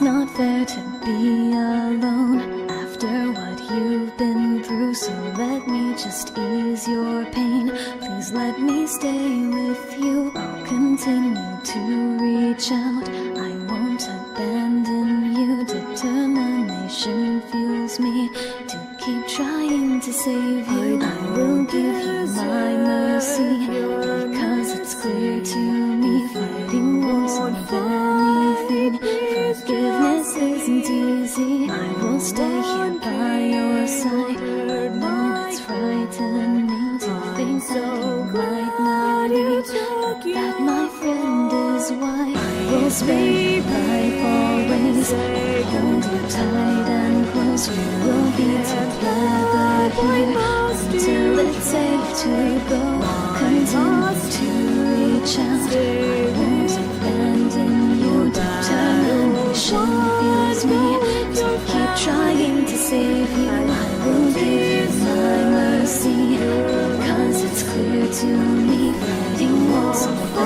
It's not fair to be alone after what you've been through. So let me just ease your pain. Please let me stay with you. I'll continue to reach out. I won't abandon you. Determination fuels me to keep trying to save you. I will give you my mercy because it's clear to me fighting won't solve anything. Forgiveness isn't easy. I will stay here by your side. I know it's frightening to think that you might not leave, but that, my friend, is why I will spare your life always. Hold you tight and close. We will be together here until it's safe to go. Continue to reach out. I won't abandon you. Determination fuels me to keep trying to save you. I will give you my mercy because it's clear to me fighting won't solve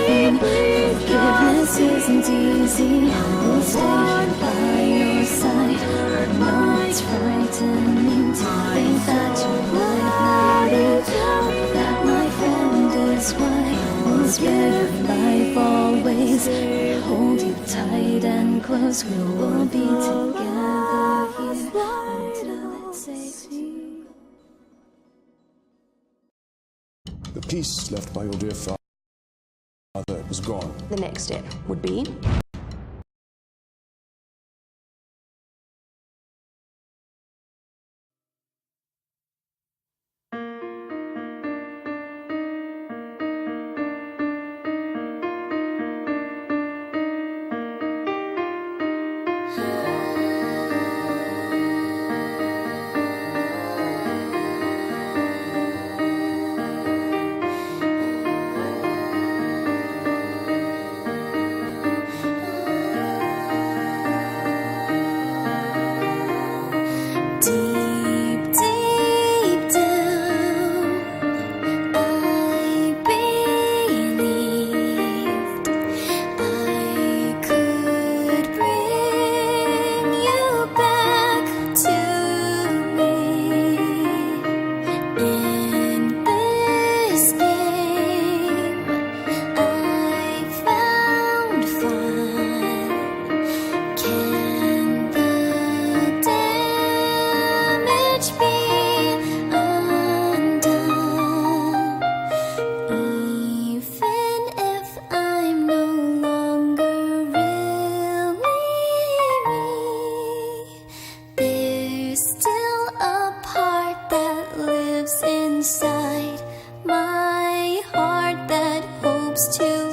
anything. Forgiveness isn't easy. I will stay here by your side. I know it's frightening to think that you might not leave, but that, my friend, is why I will spare your life always. Hold you tight and close. We will be together here until it's safe to go. The piece left by your dear father was gone. The next step would be inside my heart that hopes to